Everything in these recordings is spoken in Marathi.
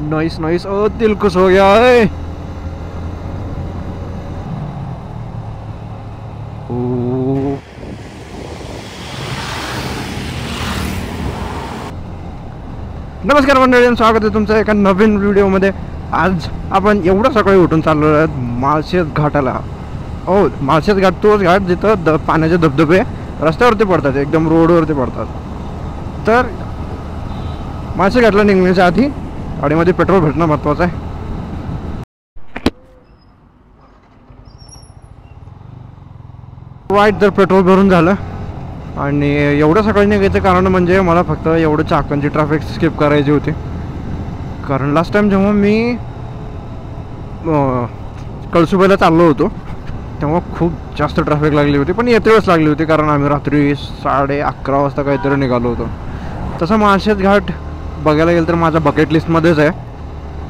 Nice nice. ओ दिल खुश हो गया है। नमस्कार मंडळी, स्वागत आहे तुमचं एका नवीन व्हिडिओमध्ये। आज आपण एवढं सकाळी उठून चाललो आहोत माळशेज घाटाला। हो, माळशेज घाट तोच घाट जिथं पाण्याचे धबधबे रस्त्यावरती पडतात, एकदम रोडवरती पडतात। तर माळशेज घाटला निघण्याच्या आधी गाडीमध्ये पेट्रोल भेटणं महत्त्वाचं आहे। वाईट जर पेट्रोल भरून झालं आणि एवढं सकाळी निघायचं कारण म्हणजे मला फक्त एवढं चाकणची ट्रॅफिक स्किप करायची होती। कारण लास्ट टाइम जेव्हा मी कळसुबाईला चाललो होतो तेव्हा खूप जास्त ट्रॅफिक लागली होती, पण येते वेळेस लागली होती कारण आम्ही रात्री 11:30 वाजता काहीतरी निघालो होतो। तसं माळशेज घाट बघायला गेलं तर माझ्या बकेट लिस्टमध्येच आहे,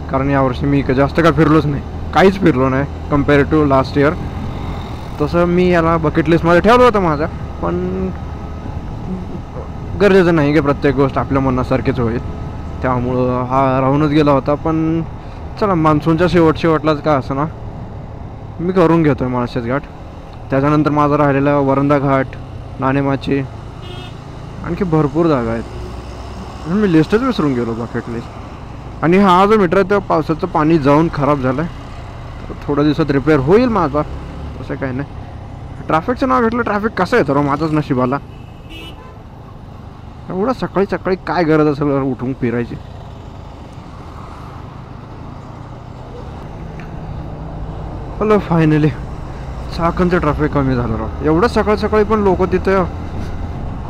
कारण यावर्षी मी जास्त काय फिरलोच नाही, काहीच फिरलो नाही कम्पेअर टू लास्ट इयर। तसं मी याला बकेट लिस्टमध्ये ठेवलं होतं माझ्या, पण गरजेचं नाही की प्रत्येक गोष्ट आपल्या मनासारखीच होईल, त्यामुळं हा राहूनच गेला होता। पण चला, मान्सूनच्या शेवटलाच का असं ना मी करून घेतो आहे माळशेज घाट। त्याच्यानंतर माझा राहिलेला वरंदा घाट, नाणेमाची, आणखी भरपूर जागा आहेत। मी लिस्टच विसरून गेलो, बकेट लिस्ट। आणि हा जो मीटर आहे तो पावसाचं पाणी जाऊन खराब झालं आहे, थोड्या दिवसात रिपेअर होईल माझा, तसं काही नाही। ट्रॅफिकचं नाव घेतलं, ट्रॅफिक कसं आहे तर माझाच नशीब आला। एवढं सकाळी सकाळी काय गरज असेल उठून फिरायची। हॅलो, फायनली चाकणचं ट्रॅफिक कमी झालं राव। एवढं सकाळी सकाळी पण लोक तिथे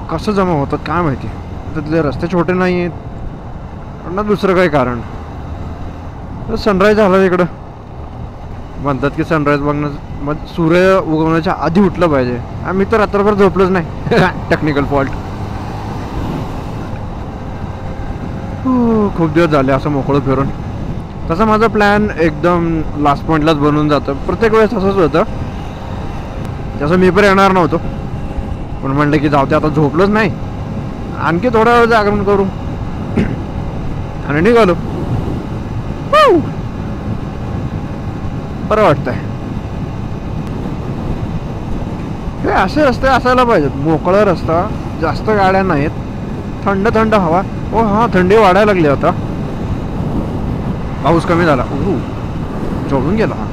कसं जमा होतात काय माहिती। तिथले रस्ते छोटे नाही आहेत ना दुसरं काही कारण। सनराईज झाला इकडं, म्हणतात की सनराईज बघणं मग सूर्य उगवण्याच्या आधी उठलं पाहिजे। आम्ही तर रात्रभर झोपलोच नाही टेक्निकल फॉल्ट। खूप दिवस झाले असं मोकळं फिरून। तसा माझा प्लॅन एकदम लास्ट पॉईंटलाच बनून जातं, प्रत्येक वेळेस तसंच होतं। तसं मी पण येणार नव्हतो, पण म्हणलं की जाऊ ते, आता झोपलोच नाही, आणखी थोडा वेळ जागरण करू आणि निघालो। बरं वाटतंय। हे असे रस्ते असायला पाहिजेत, मोकळा रस्ता, जास्त गाड्या नाहीत, थंड थंड हवा। ओ हां, थंडी वाढायला लागली आता, पाऊस कमी झाला। जोडून गेला हा,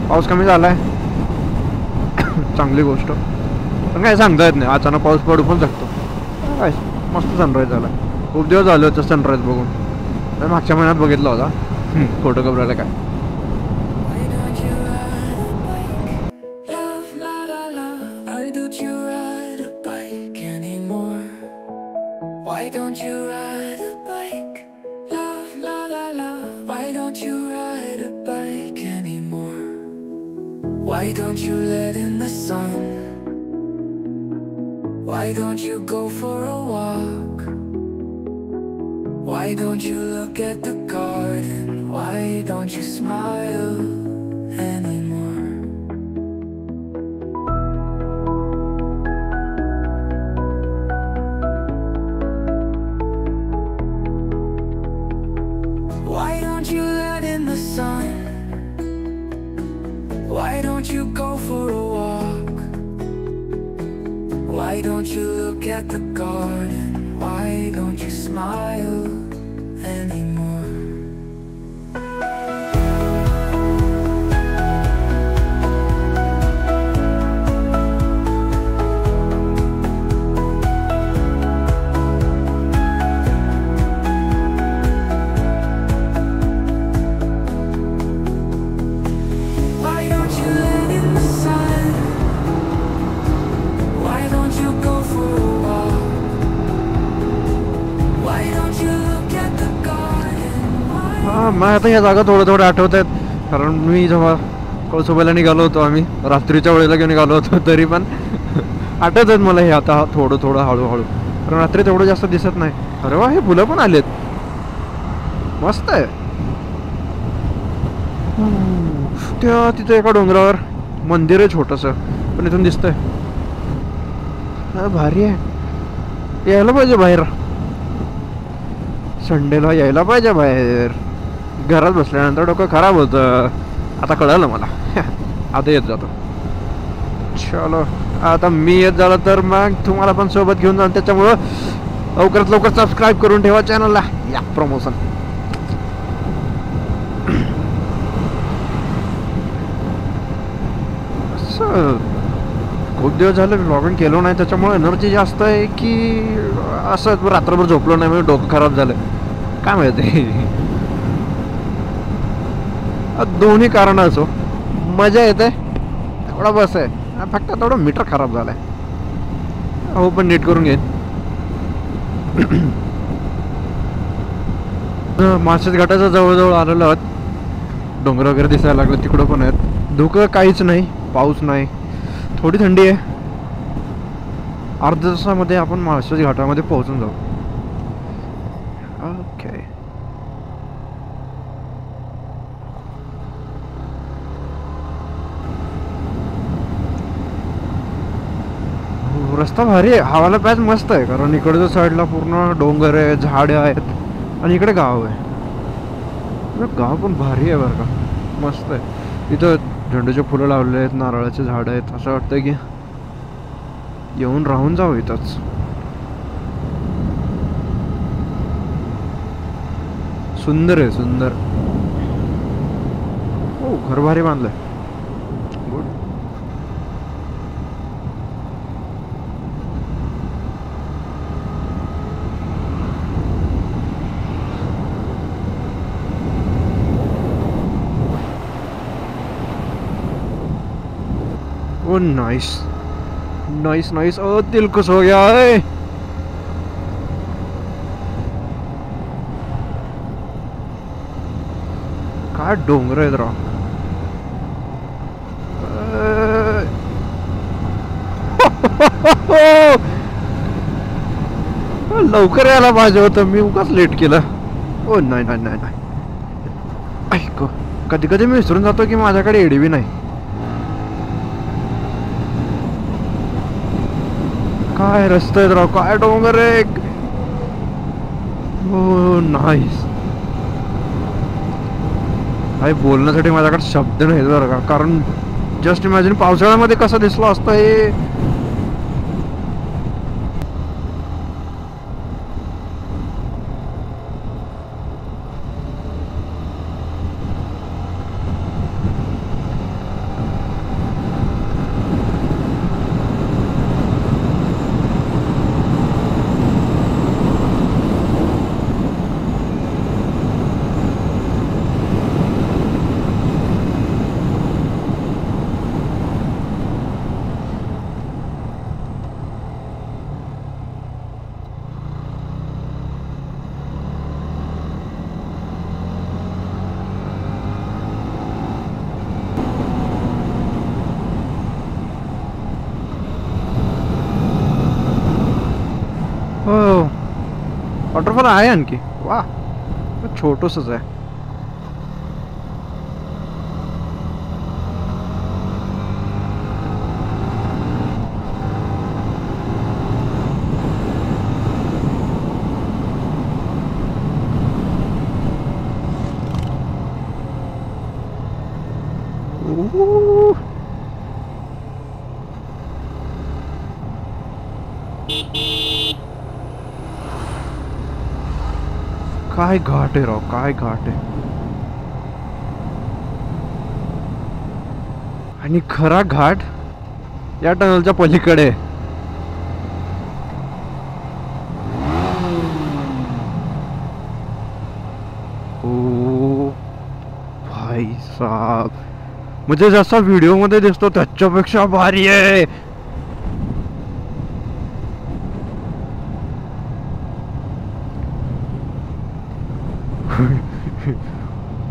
पाऊस कमी झालाय चांगली गोष्ट, पण काय सांगता येत नाही, अचानक पाऊस पडू पण शकतो। काय मस्त सनराईज झाला, खूप दिवस झाले होते सनराईज बघून। मागच्या महिन्यात बघितला होता, फोटो कपरायला काय। Why don't you ride a bike? Love, la la la. Why don't you ride a bike anymore? Why don't you let in the sun? Why don't you go for a walk? Why don't you look at the garden? Why don't you smile anymore? Why don't you let in the sun? Why don't you go for a walk? Why don't you look at the garden? Why don't you smile anymore? मला आता या जागा थोडं आठवत आहेत, कारण मी जेव्हा कळसुबाईला निघालो होतो, आम्ही रात्रीच्या वेळेला घेऊन निघालो होतो, तरी पण आठवत आहेत मला हे आता थोडं हळूहळू, कारण रात्री तेवढं जास्त दिसत नाही। अरे वा, हे फुलं पण आलेत, मस्त आहे। त्या तिथे एका डोंगरावर मंदिर आहे छोटंसं, पण इथून दिसतंय, भारी आहे। यायला पाहिजे बाहेर, संडेला यायला पाहिजे बाहेर। घरात बसल्यानंतर डोकं खराब होतं. आता कळलं मला. आता येत जातो. चलो आता मी येत झालं तर मग तुम्हाला पण सोबत घेऊन जाऊन, त्याच्यामुळं लवकरात लवकर सबस्क्राईब करून ठेवा चॅनलला. या प्रमोशन. खूप दिवस झाले व्लॉगिंग केलो नाही, त्याच्यामुळे एनर्जी जास्त आहे की असं रात्रभर झोपलो नाही म्हणजे डोकं खराब झालं काय माहिती. दोन्ही कारण असो, मजा येते थोडा बस आहे, फक्त थोडं मीटर खराब झालंय. हो पण नीट करून घेईन. माळशेज घाटाच्या जवळजवळ आलेलो आहोत. डोंगर वगैरे दिसायला लागले, तिकडं पण आहेत. धुकं काहीच नाही, पाऊस नाही, थोडी थंडी आहे. अर्ध्या तासामध्ये आपण माळशेज घाटामध्ये पोहोचून जाऊ. ओके. रस्ता भारी आहे, हवाला पॅच मस्त आहे, कारण इकडच्या साईडला पूर्ण डोंगर आहे, झाडे आहेत आणि इकडे गाव आहे. गाव पण भारी आहे बरं का, मस्त आहे. इथं झेंडूचे फुलं लावले आहेत, नारळाचे झाडं आहेत. असं वाटतं की येऊन राहून जावं इथंच. सुंदर आहे, सुंदर. हो घर भारी बांधलंय. गुड. ओ नाइस नाइस नाइस. ओ दिल खुश हो गया है. काय डोंगर आहेत राव. लवकर यायला पाहिजे होतं, मी उगाच लेट केलं. ओ नाही नाही नाही नाही. ऐक, कधी कधी मी विसरून जातो की माझ्याकडे एडीबी नाही. काय रस्ते आहेत राव, काय डोंगर आहे. हो नाईस. काय बोलण्यासाठी माझ्याकडे शब्द नाहीत बरं का, कारण जस्ट इमॅजिन पावसाळ्यामध्ये कसं दिसलं असतं हे. हो वॉटरफॉल आहे आणखी. वा छोटूसच आहे. काय घाट आहे राव, काय घाट आहे. आणि खरा घाट या टनलच्या पलीकडे. ओ भाई साहब, म्हणजे जसा व्हिडिओ मध्ये दिसतो त्याच्यापेक्षा भारी आहे.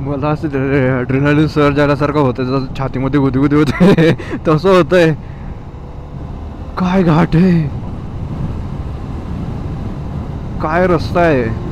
मला असं ॲड्रेनालिन सर्ज आल्यासारखं होतं, जसं छातीमध्ये गुदगुदी होते तसं होतंय. काय घाट आहे, काय रस्ता आहे.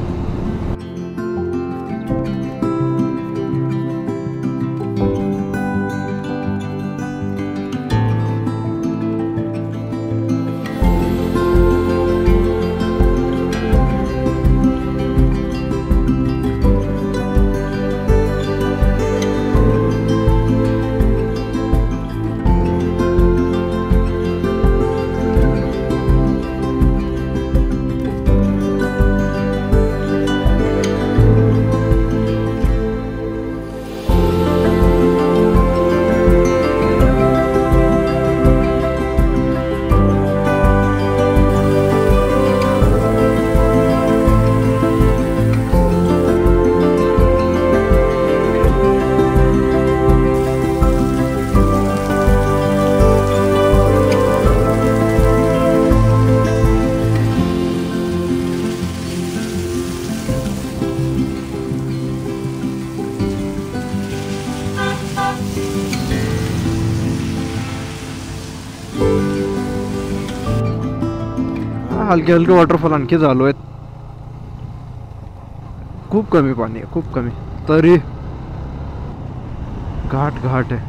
हलके हलके वॉटरफॉल आणखी चालू आहेत. खूप कमी पाणी आहे, खूप कमी. तरी घाट घाट आहे.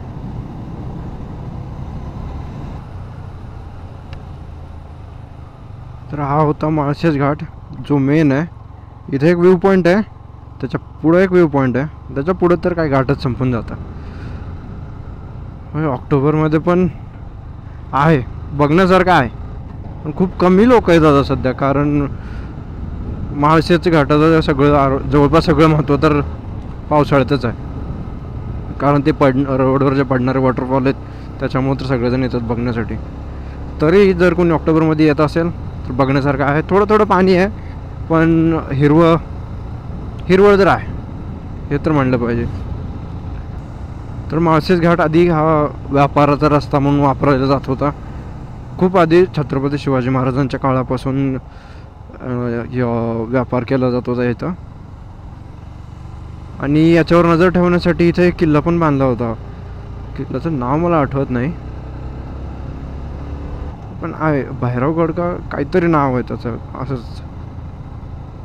तर हा होता माळशेज घाट जो मेन आहे. इथे एक व्ह्यू पॉईंट आहे, त्याच्या पुढं एक व्ह्यू पॉईंट आहे, त्याच्या पुढं तर काय घाटच संपून जातं. ऑक्टोबरमध्ये पण आहे बघण्यासारखं आहे, पण खूप कमी लोक येतात आता सध्या. कारण माळशेज घाटाचं सगळं जवळपास सगळं महत्त्व तर पावसाळ्यातच आहे. कारण ते रोडवर जे पडणारे वॉटरफॉल आहेत त्याच्यामुळे तर सगळेजण येतात बघण्यासाठी. तरी जर कोणी ऑक्टोबरमध्ये येत असेल तर बघण्यासारखं आहे. थोडं थोडं पाणी आहे, पण हिरवळ तर आहे, हे तर म्हणलं पाहिजे. तर माळशेज घाट आधी हा व्यापाराचा रस्ता म्हणून वापरला जात होता. खूप आधी छत्रपती शिवाजी महाराजांच्या काळापासून व्यापार केला जात होता इथं. आणि याच्यावर नजर ठेवण्यासाठी इथे एक किल्ला पण बांधला होता. किल्ल्याचं नाव मला आठवत नाही, पण आहे भैरवगड का काहीतरी नाव आहे त्याचं. असंच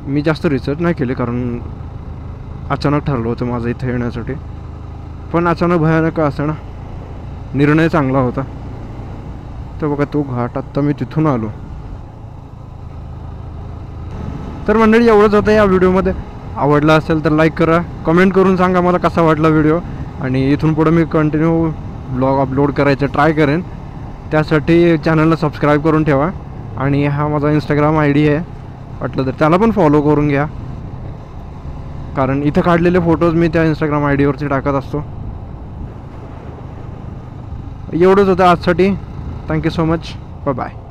मी जास्त रिसर्च नाही केले, कारण अचानक ठरलं होतं माझं इथे येण्यासाठी. पण अचानक भयानक असं ना, निर्णय चांगला होता. तर बघा तो घाट, आत्ता मी तिथून आलो. तर मंडळी एवढंच होतं या व्हिडिओमध्ये. आवडला असेल तर लाईक करा, कमेंट करून सांगा मला कसा वाटला व्हिडिओ. आणि इथून पुढं मी कंटिन्यू ब्लॉग अपलोड करायचं ट्राय करेन. त्यासाठी चॅनलला सबस्क्राईब करून ठेवा. आणि हा माझा इंस्टाग्राम ID आहे, वाटलं तर त्याला पण फॉलो करून घ्या, कारण इथं काढलेले फोटोज मी त्या इंस्टाग्राम ID वरती टाकत असतो. एवढंच होतं आजसाठी. Thank you so much. बाय.